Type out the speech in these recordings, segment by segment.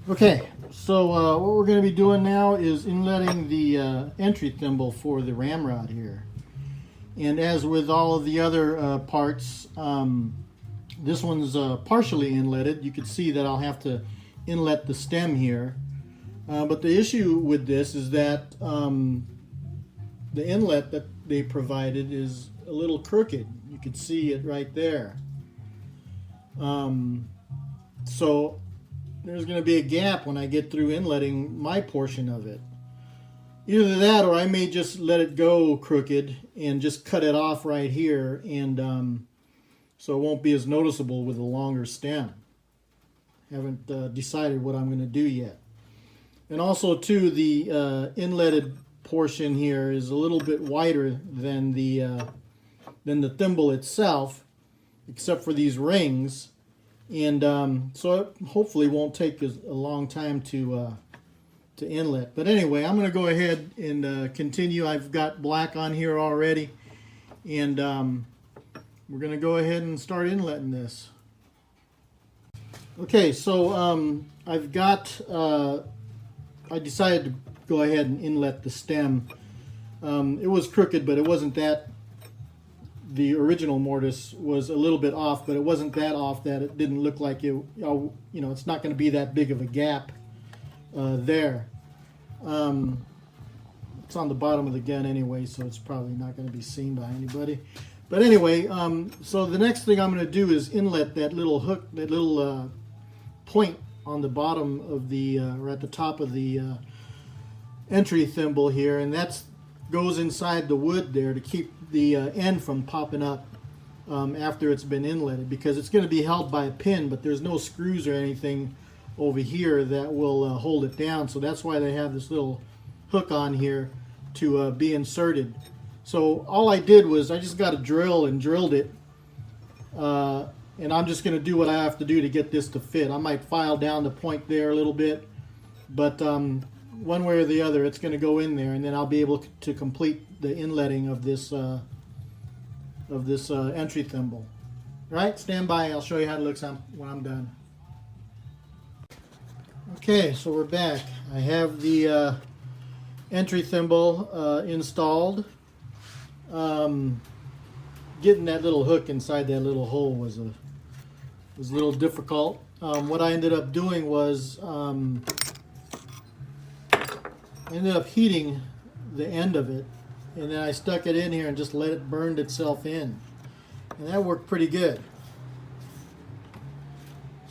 Okay, so what we're going to be doing now is inletting the entry thimble for the ramrod here. And as with all of the other parts, this one's partially inletted. You can see that I'll have to inlet the stem here. But the issue with this is that the inlet that they provided is a little crooked. You can see it right there. So there's going to be a gap when I get through inletting my portion of it. Either that, or I may just let it go crooked and just cut it off right here, and so it won't be as noticeable with a longer stem. Haven't decided what I'm going to do yet. And also too, the inletted portion here is a little bit wider than the thimble itself, except for these rings. And so it hopefully won't take a long time to inlet. But anyway, I'm going to go ahead and continue. I've got black on here already, and we're going to go ahead and start inletting this. Okay, so I've got, I decided to go ahead and inlet the stem. It was crooked, but it wasn't that. The original mortise was a little bit off, but it wasn't that off that it didn't look like it, it's not going to be that big of a gap there. It's on the bottom of the gun anyway, so it's probably not going to be seen by anybody. But anyway, so the next thing I'm going to do is inlet that little hook, that little point on the bottom of the, or at the top of the entry thimble here, and that's goes inside the wood there to keep the end from popping up after it's been inletted, because it's going to be held by a pin, but there's no screws or anything over here that will hold it down. So that's why they have this little hook on here to be inserted. So all I did was I just got a drill and drilled it, and I'm just going to do what I have to do to get this to fit. I might file down the point there a little bit, but one way or the other, it's going to go in there, and then I'll be able to complete the inletting of this entry thimble. All right, stand by. I'll show you how it looks when I'm done. Okay, so we're back. I have the entry thimble installed. Getting that little hook inside that little hole was a little difficult. What I ended up doing was I ended up heating the end of it, and then I stuck it in here and just let it burn itself in, and that worked pretty good.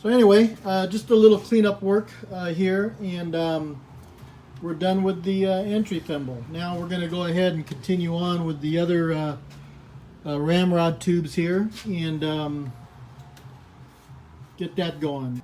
So anyway, just a little cleanup work here, and we're done with the entry thimble. Now we're going to go ahead and continue on with the other ramrod tubes here, and get that going.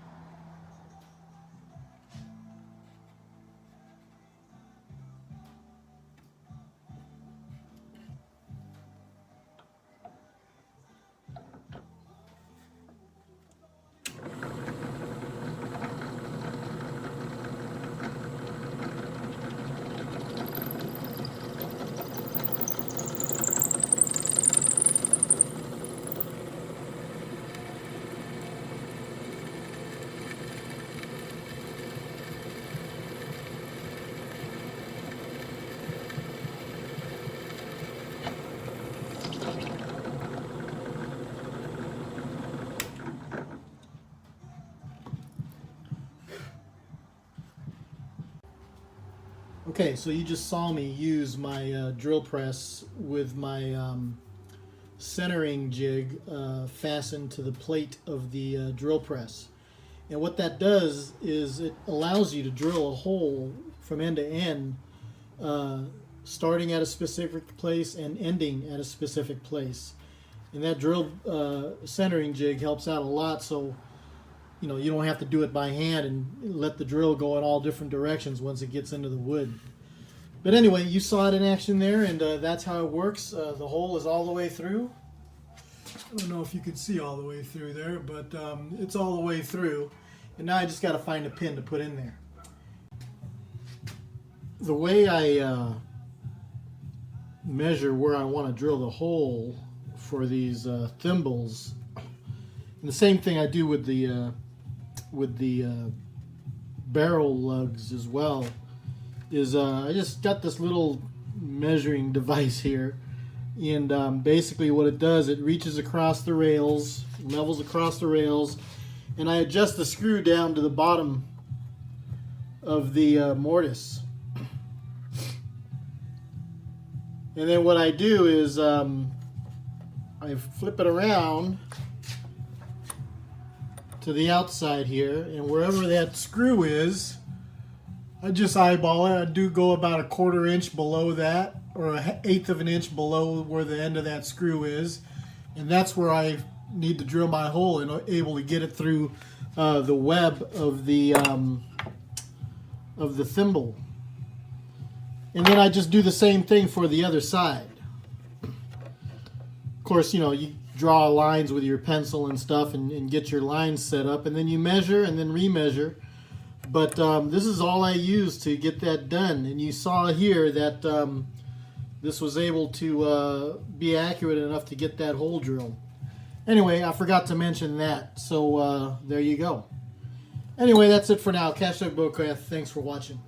Okay, so you just saw me use my drill press with my centering jig fastened to the plate of the drill press. And what that does is it allows you to drill a hole from end to end, starting at a specific place and ending at a specific place. And that drill centering jig helps out a lot, so you don't have to do it by hand and let the drill go in all different directions once it gets into the wood. But anyway, you saw it in action there, and that's how it works. The hole is all the way through. I don't know if you can see all the way through there, but it's all the way through. And now I just got to find a pin to put in there. The way I measure where I want to drill the hole for these thimbles, and the same thing I do with the barrel lugs as well is I just got this little measuring device here, and basically what it does, it reaches across the rails, levels across the rails, and I adjust the screw down to the bottom of the mortise. And then what I do is I flip it around to the outside here, and wherever that screw is, I just eyeball it. I do go about a 1/4 inch below that, or 1/8 of an inch below where the end of that screw is, and that's where I need to drill my hole and able to get it through the web of the thimble. And then I just do the same thing for the other side. Of course, you know, you draw lines with your pencil and stuff and get your lines set up, and then you measure and then remeasure. But this is all I use to get that done. And you saw here that this was able to be accurate enough to get that hole drilled. Anyway, I forgot to mention that. So there you go. Anyway, that's it for now. Cash Boatcraft. Thanks for watching.